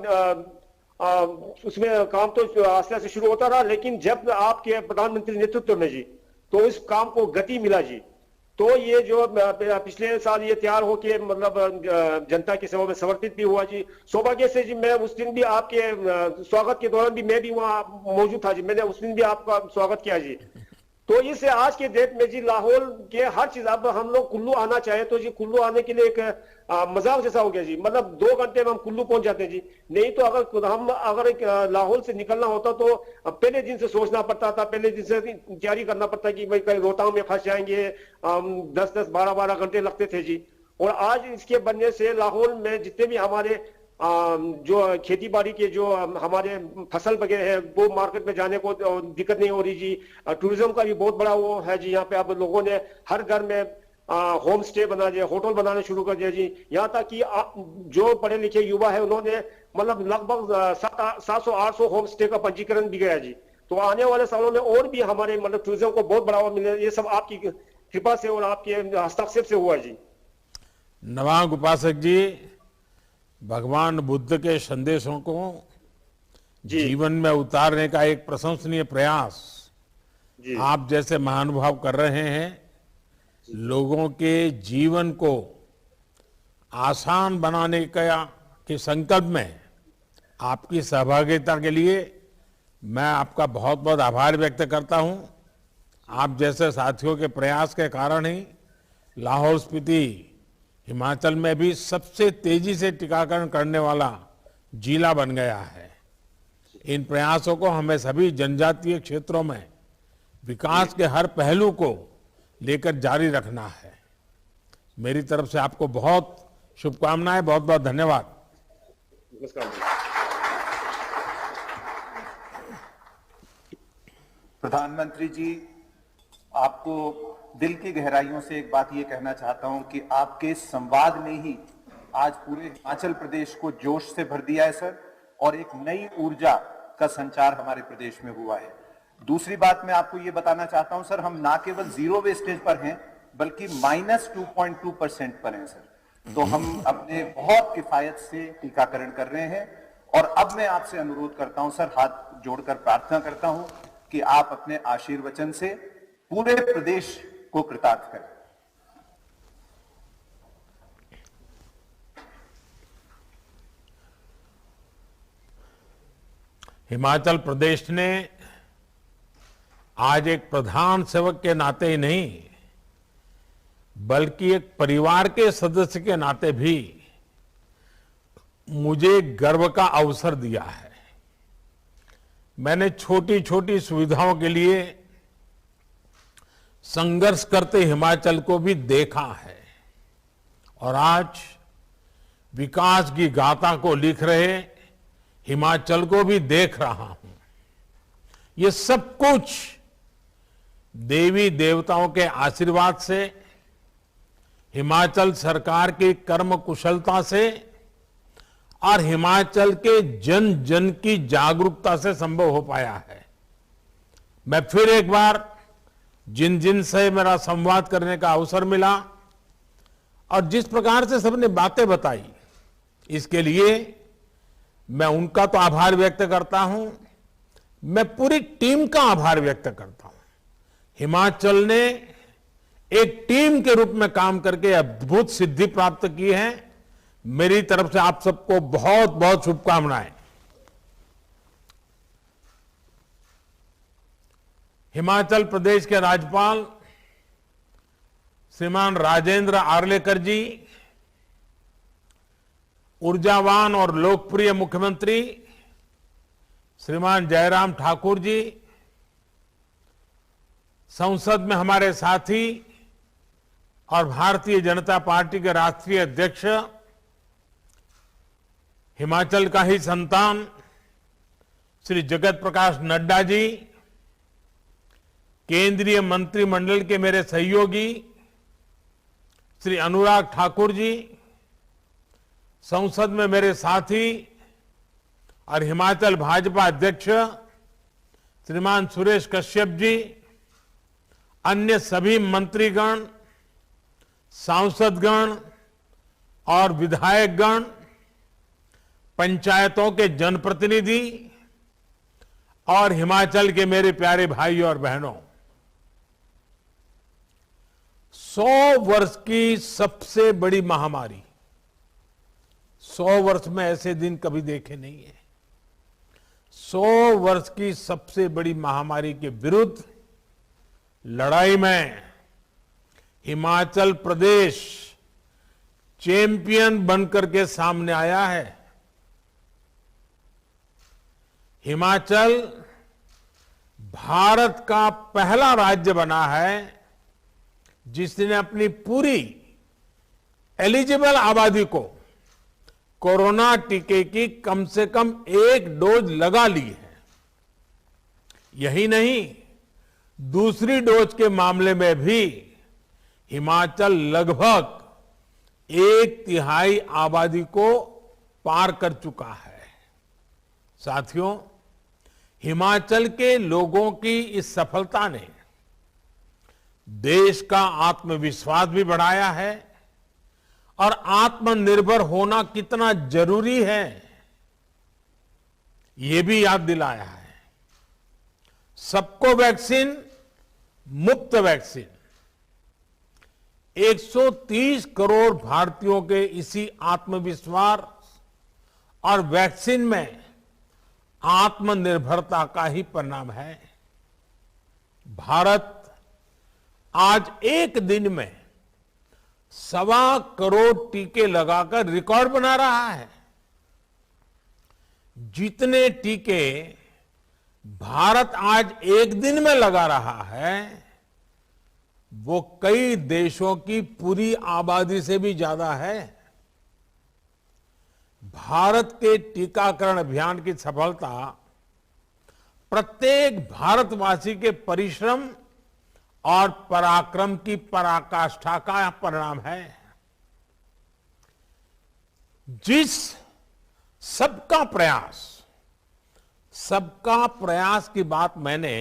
उसमें काम तो आस्ते से शुरू होता रहा, लेकिन जब आपके प्रधानमंत्री नेतृत्व में जी, तो इस काम को गति मिला जी। तो ये जो पिछले साल ये तैयार होके मतलब जनता की सेवा में समर्पित भी हुआ जी। सौभाग्य से जी मैं उस दिन भी आपके स्वागत के दौरान भी मैं भी वहां मौजूद था जी, मैंने उस दिन भी आपका स्वागत किया जी। तो इससे आज के डेट में जी लाहौल के हर चीज, अब हम लोग कुल्लू आना चाहे तो जी कुल्लू आने के लिए एक मजाक जैसा हो गया जी, मतलब 2 घंटे में हम कुल्लू पहुंच जाते हैं जी। नहीं तो अगर एक लाहौल से निकलना होता तो पहले दिन से सोचना पड़ता था, पहले दिन से तैयारी करना पड़ता कि भाई कहीं रोहतांग में फंस जाएंगे, 10-10, 12-12 घंटे लगते थे जी। और आज इसके बनने से लाहौल में जितने भी हमारे जो खेती बाड़ी के जो हमारे फसल वगैरह है वो मार्केट में जाने को दिक्कत नहीं हो रही जी। टूरिज्म का भी बहुत बड़ा वो है जी। यहाँ पे अब लोगों ने हर घर में होम स्टे बना दिया, होटल बनाने शुरू कर दिया जी। यहाँ तक कि जो पढ़े लिखे युवा है उन्होंने मतलब लगभग 700-800 होम स्टे का पंजीकरण भी गया जी। तो आने वाले सालों में और भी हमारे मतलब टूरिज्म को बहुत बढ़ावा मिले। ये सब आपकी कृपा से और आपके हस्ताक्षर से हुआ जी। नवांग उपासक जी, भगवान बुद्ध के संदेशों को जीवन में उतारने का एक प्रशंसनीय प्रयास जी। आप जैसे महानुभाव कर रहे हैं। लोगों के जीवन को आसान बनाने के संकल्प में आपकी सहभागिता के लिए मैं आपका बहुत बहुत आभार व्यक्त करता हूं। आप जैसे साथियों के प्रयास के कारण ही लाहौल स्पीति हिमाचल में भी सबसे तेजी से टीकाकरण करने वाला जिला बन गया है। इन प्रयासों को हमें सभी जनजातीय क्षेत्रों में विकास के हर पहलू को लेकर जारी रखना है। मेरी तरफ से आपको बहुत शुभकामनाएं, बहुत बहुत धन्यवाद। नमस्कार। प्रधानमंत्री जी, आपको दिल की गहराइयों से एक बात ये कहना चाहता हूं कि आपके संवाद ने ही आज पूरे हिमाचल प्रदेश को जोश से भर दिया है सर, और एक नई ऊर्जा का संचार हमारे प्रदेश में हुआ है। दूसरी बात मैं आपको ये बताना चाहता हूं सर, हम ना केवल जीरो वेस्टेज पर हैं बल्कि -2.2% पर हैं सर। तो हम अपने बहुत किफायत से टीकाकरण कर रहे हैं। और अब मैं आपसे अनुरोध करता हूं सर, हाथ जोड़कर प्रार्थना करता हूं कि आप अपने आशीर्वचन से पूरे प्रदेश को कृतार्थ करें। हिमाचल प्रदेश ने आज एक प्रधान सेवक के नाते ही नहीं बल्कि एक परिवार के सदस्य के नाते भी मुझे गर्व का अवसर दिया है। मैंने छोटी छोटी सुविधाओं के लिए संघर्ष करते हिमाचल को भी देखा है और आज विकास की गाथा को लिख रहे हिमाचल को भी देख रहा हूं। ये सब कुछ देवी देवताओं के आशीर्वाद से, हिमाचल सरकार की कर्म कुशलता से और हिमाचल के जन जन की जागरूकता से संभव हो पाया है। मैं फिर एक बार जिन जिन से मेरा संवाद करने का अवसर मिला और जिस प्रकार से सबने बातें बताई, इसके लिए मैं उनका तो आभार व्यक्त करता हूं, मैं पूरी टीम का आभार व्यक्त करता हूं। हिमाचल ने एक टीम के रूप में काम करके अद्भुत सिद्धि प्राप्त की है। मेरी तरफ से आप सबको बहुत बहुत शुभकामनाएं। हिमाचल प्रदेश के राज्यपाल श्रीमान राजेंद्र आर्लेकर जी, ऊर्जावान और लोकप्रिय मुख्यमंत्री श्रीमान जयराम ठाकुर जी, संसद में हमारे साथी और भारतीय जनता पार्टी के राष्ट्रीय अध्यक्ष, हिमाचल का ही संतान श्री जगत प्रकाश नड्डा जी, केंद्रीय मंत्रिमंडल के मेरे सहयोगी श्री अनुराग ठाकुर जी, संसद में मेरे साथी और हिमाचल भाजपा अध्यक्ष श्रीमान सुरेश कश्यप जी, अन्य सभी मंत्रीगण, सांसदगण और विधायकगण, पंचायतों के जनप्रतिनिधि और हिमाचल के मेरे प्यारे भाई और बहनों, 100 वर्ष की सबसे बड़ी महामारी, 100 वर्ष में ऐसे दिन कभी देखे नहीं है। 100 वर्ष की सबसे बड़ी महामारी के विरुद्ध लड़ाई में हिमाचल प्रदेश चैंपियन बनकर के सामने आया है। हिमाचल भारत का पहला राज्य बना है जिसने अपनी पूरी एलिजिबल आबादी को कोरोना टीके की कम से कम 1 डोज लगा ली है। यही नहीं, दूसरी डोज के मामले में भी हिमाचल लगभग 1/3 आबादी को पार कर चुका है। साथियों, हिमाचल के लोगों की इस सफलता ने देश का आत्मविश्वास भी बढ़ाया है और आत्मनिर्भर होना कितना जरूरी है ये भी याद दिलाया है। सबको वैक्सीन, मुफ्त वैक्सीन, 130 करोड़ भारतीयों के इसी आत्मविश्वास और वैक्सीन में आत्मनिर्भरता का ही परिणाम है। भारत आज एक दिन में 1.25 करोड़ टीके लगाकर रिकॉर्ड बना रहा है। जितने टीके भारत आज एक दिन में लगा रहा है वो कई देशों की पूरी आबादी से भी ज्यादा है। भारत के टीकाकरण अभियान की सफलता प्रत्येक भारतवासी के परिश्रम और पराक्रम की पराकाष्ठा का परिणाम है। जिस सबका प्रयास की बात मैंने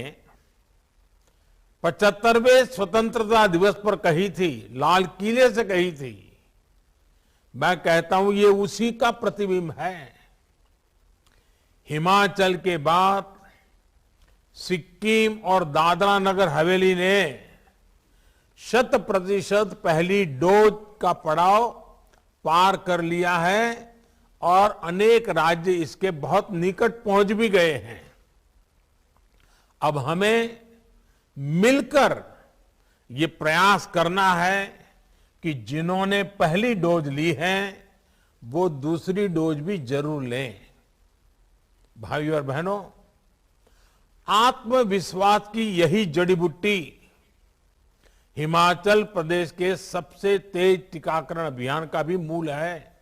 75वें स्वतंत्रता दिवस पर कही थी, लाल किले से कही थी, मैं कहता हूं ये उसी का प्रतिबिंब है। हिमाचल के बाद सिक्किम और दादरा नगर हवेली ने 100% पहली डोज का पड़ाव पार कर लिया है और अनेक राज्य इसके बहुत निकट पहुंच भी गए हैं। अब हमें मिलकर ये प्रयास करना है कि जिन्होंने पहली डोज ली है वो दूसरी डोज भी जरूर लें। भाइयों और बहनों, आत्मविश्वास की यही जड़ी बूटी हिमाचल प्रदेश के सबसे तेज टीकाकरण अभियान का भी मूल है।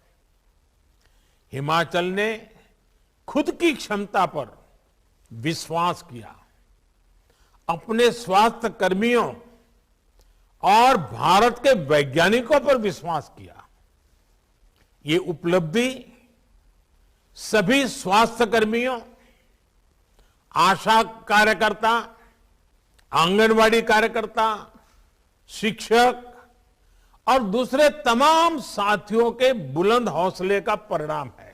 हिमाचल ने खुद की क्षमता पर विश्वास किया, अपने स्वास्थ्य कर्मियों और भारत के वैज्ञानिकों पर विश्वास किया। ये उपलब्धि सभी स्वास्थ्य कर्मियों, आशा कार्यकर्ता, आंगनवाड़ी कार्यकर्ता, शिक्षक और दूसरे तमाम साथियों के बुलंद हौसले का परिणाम है।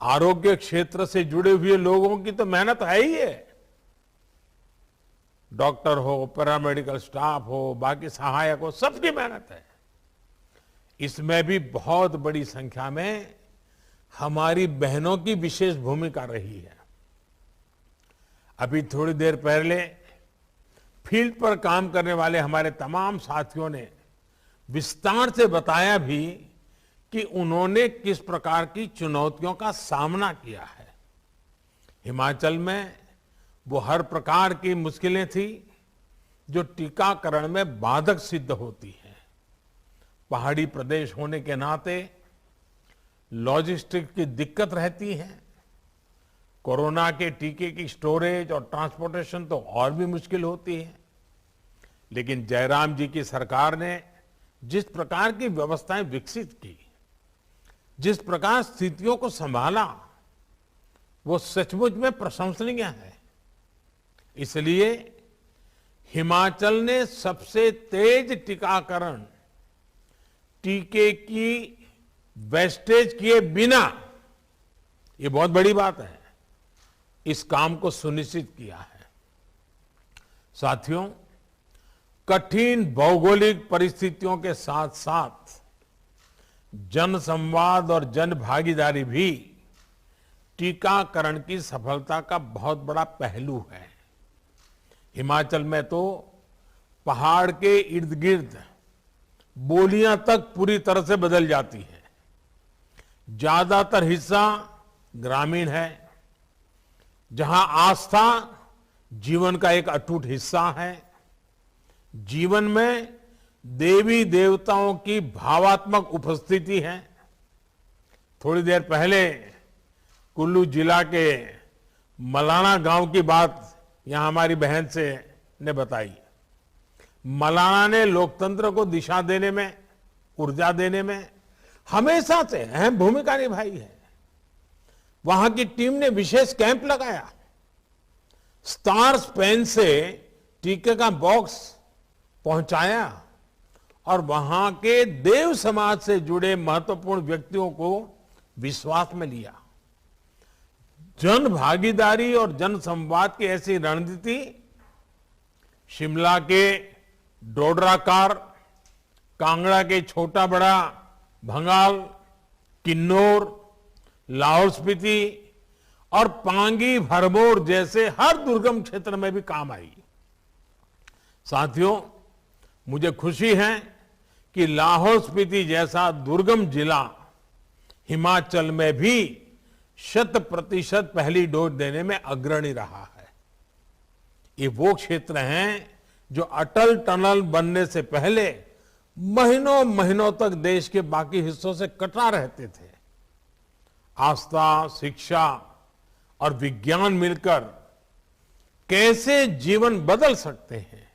आरोग्य क्षेत्र से जुड़े हुए लोगों की तो मेहनत है ही है। डॉक्टर हो, पैरामेडिकल स्टाफ हो, बाकी सहायक हो, सबकी मेहनत है। इसमें भी बहुत बड़ी संख्या में हमारी बहनों की विशेष भूमिका रही है। अभी थोड़ी देर पहले फील्ड पर काम करने वाले हमारे तमाम साथियों ने विस्तार से बताया भी कि उन्होंने किस प्रकार की चुनौतियों का सामना किया है। हिमाचल में वो हर प्रकार की मुश्किलें थी जो टीकाकरण में बाधक सिद्ध होती हैं। पहाड़ी प्रदेश होने के नाते लॉजिस्टिक की दिक्कत रहती है। कोरोना के टीके की स्टोरेज और ट्रांसपोर्टेशन तो और भी मुश्किल होती है। लेकिन जयराम जी की सरकार ने जिस प्रकार की व्यवस्थाएं विकसित की, जिस प्रकार स्थितियों को संभाला, वो सचमुच में प्रशंसनीय है। इसलिए हिमाचल ने सबसे तेज टीकाकरण टीके की वेस्टेज किए बिना, ये बहुत बड़ी बात है, इस काम को सुनिश्चित किया है। साथियों, कठिन भौगोलिक परिस्थितियों के साथ साथ जन संवाद और जन भागीदारी भी टीकाकरण की सफलता का बहुत बड़ा पहलू है। हिमाचल में तो पहाड़ के इर्द गिर्द बोलियां तक पूरी तरह से बदल जाती हैं। ज्यादातर हिस्सा ग्रामीण है, जहां आस्था जीवन का एक अटूट हिस्सा है। जीवन में देवी देवताओं की भावात्मक उपस्थिति है। थोड़ी देर पहले कुल्लू जिला के मलाना गांव की बात यहां हमारी बहन से ने बताई। मलाना ने लोकतंत्र को दिशा देने में, ऊर्जा देने में हमेशा से अहम भूमिका निभाई है। वहां की टीम ने विशेष कैंप लगाया। स्टार्स पेन से टीके का बॉक्स पहुंचाया और वहां के देव समाज से जुड़े महत्वपूर्ण व्यक्तियों को विश्वास में लिया। जन भागीदारी और जन संवाद की ऐसी रणनीति शिमला के डोडराकार, कांगड़ा के छोटा बड़ा, भंगाल, किन्नौर, लाहौल स्पीति और पांगी भरमौर जैसे हर दुर्गम क्षेत्र में भी काम आई। साथियों, मुझे खुशी है कि लाहौल स्पीति जैसा दुर्गम जिला हिमाचल में भी 100% पहली डोज देने में अग्रणी रहा है। ये वो क्षेत्र हैं जो अटल टनल बनने से पहले महीनों महीनों तक देश के बाकी हिस्सों से कटा रहते थे। आस्था, शिक्षा और विज्ञान मिलकर कैसे जीवन बदल सकते हैं,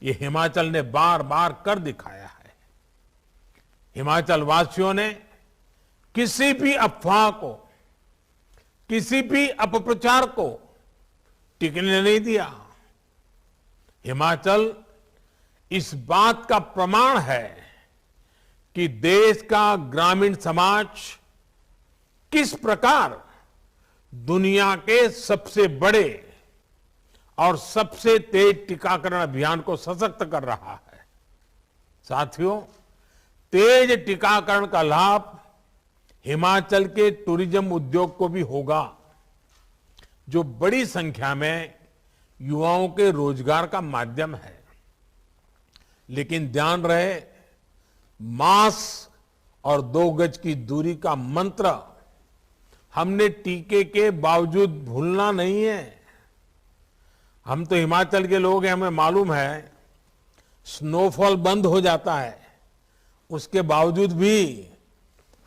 ये हिमाचल ने बार बार कर दिखाया है। हिमाचल वासियों ने किसी भी अफवाह को, किसी भी अपप्रचार को टिकने नहीं दिया। हिमाचल इस बात का प्रमाण है कि देश का ग्रामीण समाज किस प्रकार दुनिया के सबसे बड़े और सबसे तेज टीकाकरण अभियान को सशक्त कर रहा है। साथियों, तेज टीकाकरण का लाभ हिमाचल के टूरिज्म उद्योग को भी होगा, जो बड़ी संख्या में युवाओं के रोजगार का माध्यम है। लेकिन ध्यान रहे, मास्क और 2 गज की दूरी का मंत्र हमने टीके के बावजूद भूलना नहीं है। हम तो हिमाचल के लोग हैं, हमें मालूम है स्नोफॉल बंद हो जाता है, उसके बावजूद भी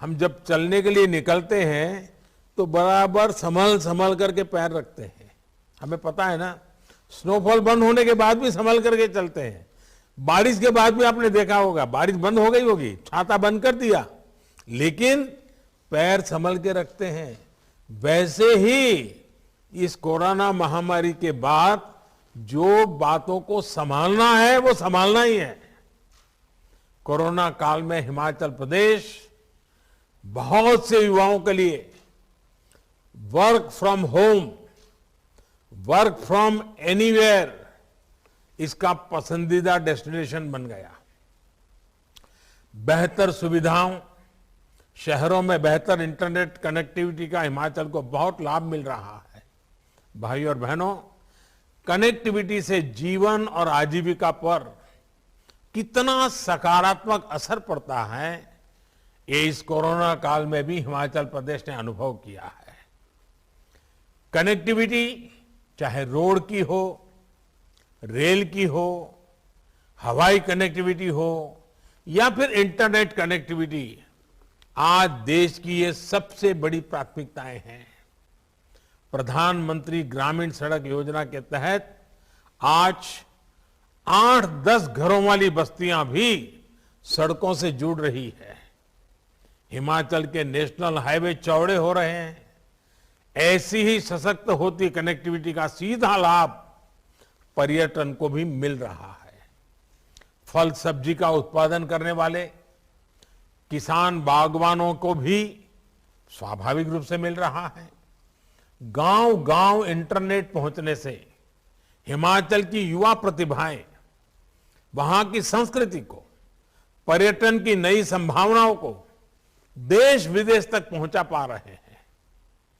हम जब चलने के लिए निकलते हैं तो बराबर संभल संभल करके पैर रखते हैं। हमें पता है ना, स्नोफॉल बंद होने के बाद भी संभल करके चलते हैं। बारिश के बाद भी आपने देखा होगा, बारिश बंद हो गई होगी, छाता बंद कर दिया, लेकिन पैर संभल के रखते हैं। वैसे ही इस कोरोना महामारी के बाद जो बातों को संभालना है वो संभालना ही है। कोरोना काल में हिमाचल प्रदेश बहुत से युवाओं के लिए work from home, work from anywhere इसका पसंदीदा डेस्टिनेशन बन गया। बेहतर सुविधाओं, शहरों में बेहतर इंटरनेट कनेक्टिविटी का हिमाचल को बहुत लाभ मिल रहा है। भाई और बहनों, कनेक्टिविटी से जीवन और आजीविका पर कितना सकारात्मक असर पड़ता है, ये इस कोरोना काल में भी हिमाचल प्रदेश ने अनुभव किया है। कनेक्टिविटी चाहे रोड की हो, रेल की हो, हवाई कनेक्टिविटी हो या फिर इंटरनेट कनेक्टिविटी, आज देश की ये सबसे बड़ी प्राथमिकताएं हैं। प्रधानमंत्री ग्रामीण सड़क योजना के तहत आज 8-10 घरों वाली बस्तियां भी सड़कों से जुड़ रही है। हिमाचल के नेशनल हाईवे चौड़े हो रहे हैं। ऐसी ही सशक्त होती कनेक्टिविटी का सीधा लाभ पर्यटन को भी मिल रहा है। फल सब्जी का उत्पादन करने वाले किसान बागवानों को भी स्वाभाविक रूप से मिल रहा है। गांव-गांव इंटरनेट पहुंचने से हिमाचल की युवा प्रतिभाएं वहां की संस्कृति को, पर्यटन की नई संभावनाओं को देश विदेश तक पहुंचा पा रहे हैं।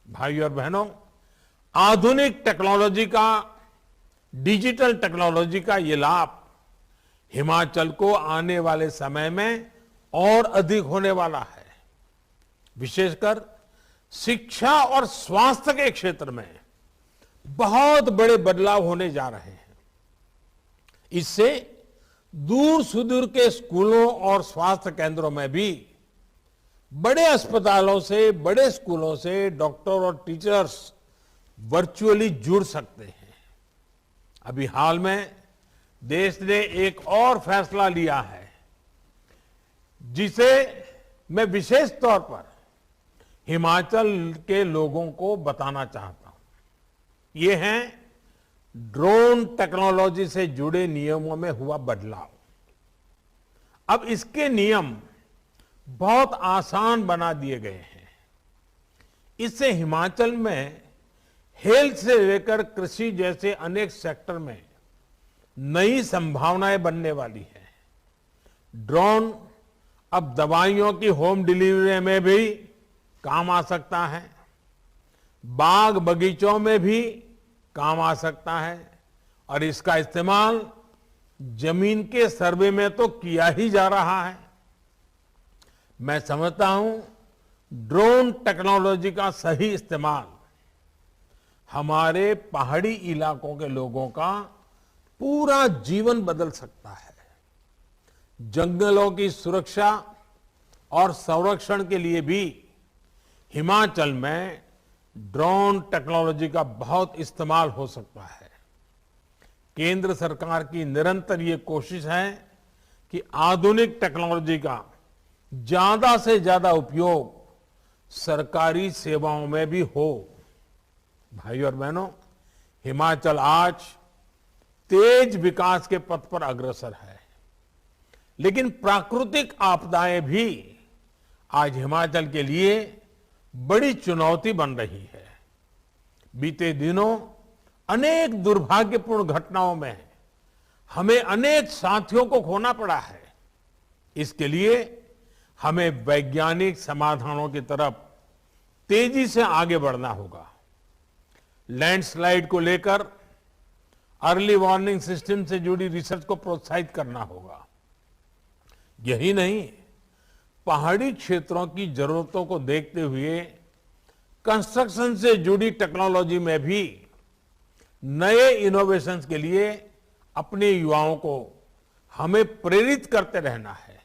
भाई और बहनों, आधुनिक टेक्नोलॉजी का, डिजिटल टेक्नोलॉजी का ये लाभ हिमाचल को आने वाले समय में और अधिक होने वाला है। विशेषकर शिक्षा और स्वास्थ्य के क्षेत्र में बहुत बड़े बदलाव होने जा रहे हैं। इससे दूर सुदूर के स्कूलों और स्वास्थ्य केंद्रों में भी बड़े अस्पतालों से, बड़े स्कूलों से डॉक्टर और टीचर्स वर्चुअली जुड़ सकते हैं। अभी हाल में देश ने एक और फैसला लिया है जिसे मैं विशेष तौर पर हिमाचल के लोगों को बताना चाहता हूं। ये है ड्रोन टेक्नोलॉजी से जुड़े नियमों में हुआ बदलाव। अब इसके नियम बहुत आसान बना दिए गए हैं। इससे हिमाचल में हेल्थ से लेकर कृषि जैसे अनेक सेक्टर में नई संभावनाएं बनने वाली है। ड्रोन अब दवाइयों की होम डिलीवरी में भी काम आ सकता है, बाग बगीचों में भी काम आ सकता है और इसका इस्तेमाल जमीन के सर्वे में तो किया ही जा रहा है। मैं समझता हूं ड्रोन टेक्नोलॉजी का सही इस्तेमाल हमारे पहाड़ी इलाकों के लोगों का पूरा जीवन बदल सकता है। जंगलों की सुरक्षा और संरक्षण के लिए भी हिमाचल में ड्रोन टेक्नोलॉजी का बहुत इस्तेमाल हो सकता है। केंद्र सरकार की निरंतर ये कोशिश है कि आधुनिक टेक्नोलॉजी का ज्यादा से ज्यादा उपयोग सरकारी सेवाओं में भी हो। भाई और बहनों, हिमाचल आज तेज विकास के पथ पर अग्रसर है, लेकिन प्राकृतिक आपदाएं भी आज हिमाचल के लिए बड़ी चुनौती बन रही है। बीते दिनों अनेक दुर्भाग्यपूर्ण घटनाओं में हमें अनेक साथियों को खोना पड़ा है। इसके लिए हमें वैज्ञानिक समाधानों की तरफ तेजी से आगे बढ़ना होगा। लैंडस्लाइड को लेकर अर्ली वार्निंग सिस्टम से जुड़ी रिसर्च को प्रोत्साहित करना होगा। यही नहीं, पहाड़ी क्षेत्रों की जरूरतों को देखते हुए कंस्ट्रक्शन से जुड़ी टेक्नोलॉजी में भी नए इनोवेशंस के लिए अपने युवाओं को हमें प्रेरित करते रहना है।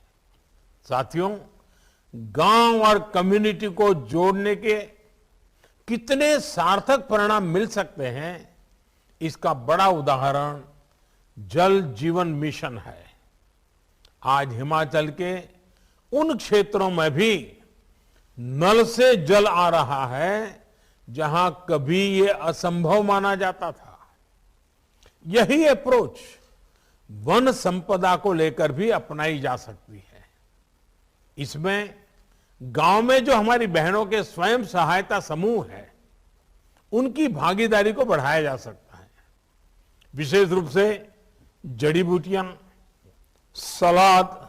साथियों, गांव और कम्युनिटी को जोड़ने के कितने सार्थक परिणाम मिल सकते हैं, इसका बड़ा उदाहरण जल जीवन मिशन है। आज हिमाचल के उन क्षेत्रों में भी नल से जल आ रहा है जहां कभी ये असंभव माना जाता था। यही अप्रोच वन संपदा को लेकर भी अपनाई जा सकती है। इसमें गांव में जो हमारी बहनों के स्वयं सहायता समूह है, उनकी भागीदारी को बढ़ाया जा सकता है। विशेष रूप से जड़ी बूटियां, सलाद,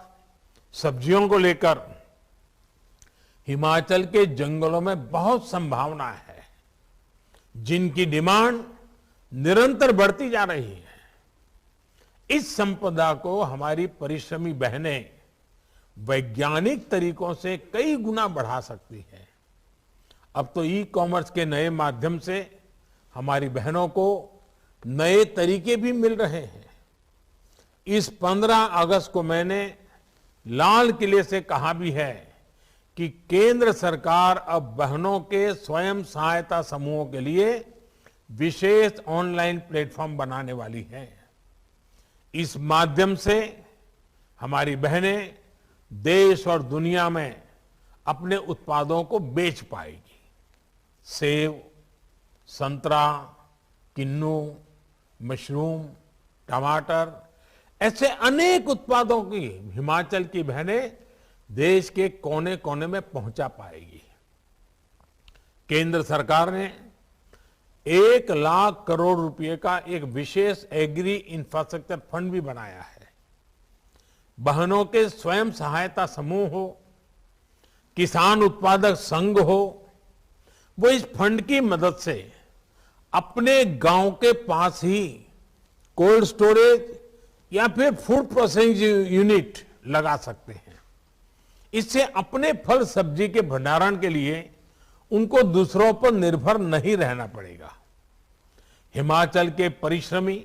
सब्जियों को लेकर हिमाचल के जंगलों में बहुत संभावना है, जिनकी डिमांड निरंतर बढ़ती जा रही है। इस संपदा को हमारी परिश्रमी बहनें वैज्ञानिक तरीकों से कई गुना बढ़ा सकती है। अब तो ई कॉमर्स के नए माध्यम से हमारी बहनों को नए तरीके भी मिल रहे हैं। इस 15 अगस्त को मैंने लाल किले से कहा भी है कि केंद्र सरकार अब बहनों के स्वयं सहायता समूहों के लिए विशेष ऑनलाइन प्लेटफॉर्म बनाने वाली है। इस माध्यम से हमारी बहनें देश और दुनिया में अपने उत्पादों को बेच पाएगी। सेब, संतरा, किन्नू, मशरूम, टमाटर, ऐसे अनेक उत्पादों की हिमाचल की बहनें देश के कोने कोने में पहुंचा पाएगी। केंद्र सरकार ने 1 लाख करोड़ रुपए का एक विशेष एग्री इंफ्रास्ट्रक्चर फंड भी बनाया है। बहनों के स्वयं सहायता समूह हो, किसान उत्पादक संघ हो, वो इस फंड की मदद से अपने गांव के पास ही कोल्ड स्टोरेज या फिर फूड प्रोसेसिंग यूनिट लगा सकते हैं। इससे अपने फल सब्जी के भंडारण के लिए उनको दूसरों पर निर्भर नहीं रहना पड़ेगा। हिमाचल के परिश्रमी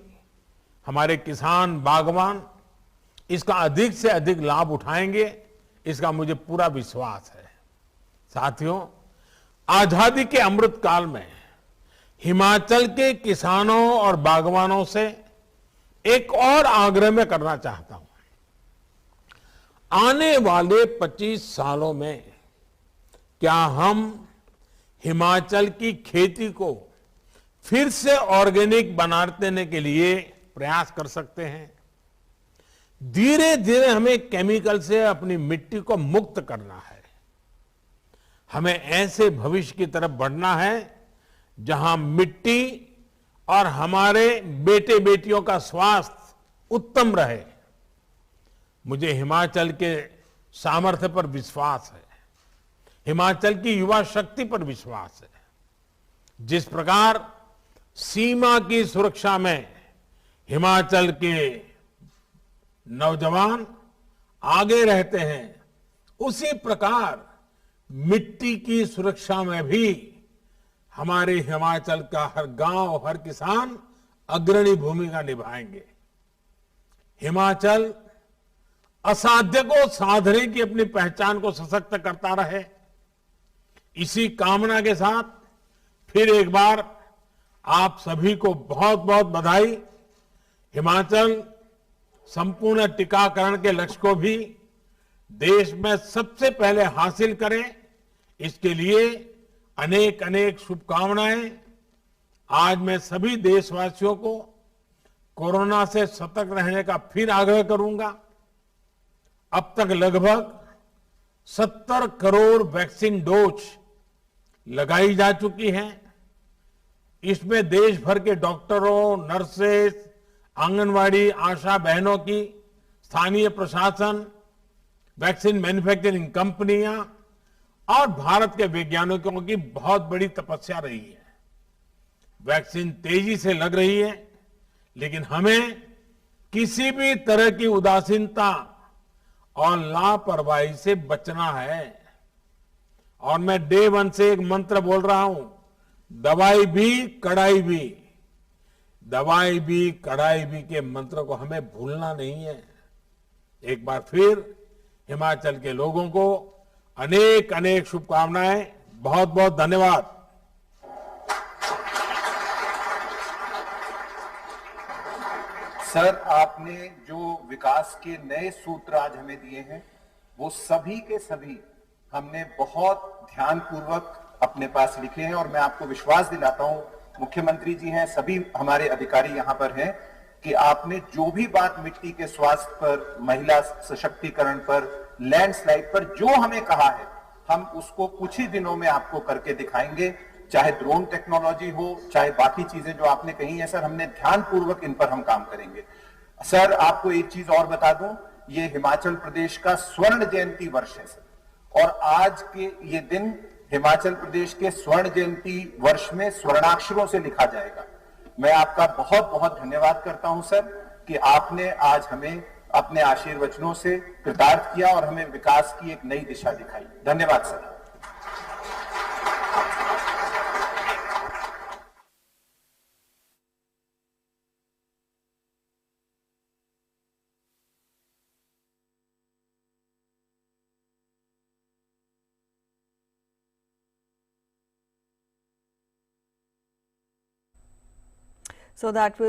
हमारे किसान, बागवान इसका अधिक से अधिक लाभ उठाएंगे, इसका मुझे पूरा विश्वास है। साथियों, आजादी के अमृत काल में हिमाचल के किसानों और बागवानों से एक और आग्रह मैं करना चाहता हूं। आने वाले 25 सालों में क्या हम हिमाचल की खेती को फिर से ऑर्गेनिक बना देने के लिए प्रयास कर सकते हैं? धीरे धीरे हमें केमिकल से अपनी मिट्टी को मुक्त करना है। हमें ऐसे भविष्य की तरफ बढ़ना है जहां मिट्टी और हमारे बेटे बेटियों का स्वास्थ्य उत्तम रहे। मुझे हिमाचल के सामर्थ्य पर विश्वास है, हिमाचल की युवा शक्ति पर विश्वास है। जिस प्रकार सीमा की सुरक्षा में हिमाचल के नौजवान आगे रहते हैं, उसी प्रकार मिट्टी की सुरक्षा में भी हमारे हिमाचल का हर गांव, हर किसान अग्रणी भूमिका निभाएंगे। हिमाचल असाध्य को साधने की अपनी पहचान को सशक्त करता रहे। इसी कामना के साथ फिर एक बार आप सभी को बहुत बहुत बधाई। हिमाचल संपूर्ण टीकाकरण के लक्ष्य को भी देश में सबसे पहले हासिल करें, इसके लिए अनेक अनेक शुभकामनाएं। आज मैं सभी देशवासियों को कोरोना से सतर्क रहने का फिर आग्रह करूंगा। अब तक लगभग 70 करोड़ वैक्सीन डोज लगाई जा चुकी हैं। इसमें देश भर के डॉक्टरों, नर्सेस, आंगनवाड़ी, आशा बहनों की, स्थानीय प्रशासन, वैक्सीन मैन्युफैक्चरिंग कंपनियां और भारत के वैज्ञानिकों की बहुत बड़ी तपस्या रही है। वैक्सीन तेजी से लग रही है, लेकिन हमें किसी भी तरह की उदासीनता और लापरवाही से बचना है। और मैं डे 1 से एक मंत्र बोल रहा हूं, दवाई भी कड़ाई भी, दवाई भी कड़ाई भी के मंत्र को हमें भूलना नहीं है। एक बार फिर हिमाचल के लोगों को अनेक अनेक शुभकामनाएं। बहुत बहुत धन्यवाद। सर, आपने जो विकास के नए सूत्र आज हमें दिए हैं, वो सभी के सभी हमने बहुत ध्यानपूर्वक अपने पास लिखे हैं और मैं आपको विश्वास दिलाता हूं, मुख्यमंत्री जी हैं, सभी हमारे अधिकारी यहां पर हैं, कि आपने जो भी बात मिट्टी के स्वास्थ्य पर, महिला सशक्तिकरण पर, लैंडस्लाइड पर जो हमें कहा है, हम उसको कुछ ही दिनों में आपको करके दिखाएंगे। चाहे ड्रोन टेक्नोलॉजी हो, चाहे बाकी चीजें जो आपने कही है सर, हमने ध्यानपूर्वक इन पर हम काम करेंगे। सर आपको एक चीज और बता दूं, ये हिमाचल प्रदेश का स्वर्ण जयंती वर्ष है सर, और आज के ये दिन हिमाचल प्रदेश के स्वर्ण जयंती वर्ष में स्वर्णाक्षरों से लिखा जाएगा। मैं आपका बहुत बहुत धन्यवाद करता हूं सर, कि आपने आज हमें अपने आशीर्वचनों से कृतार्थ किया और हमें विकास की एक नई दिशा दिखाई। धन्यवाद सर। So that was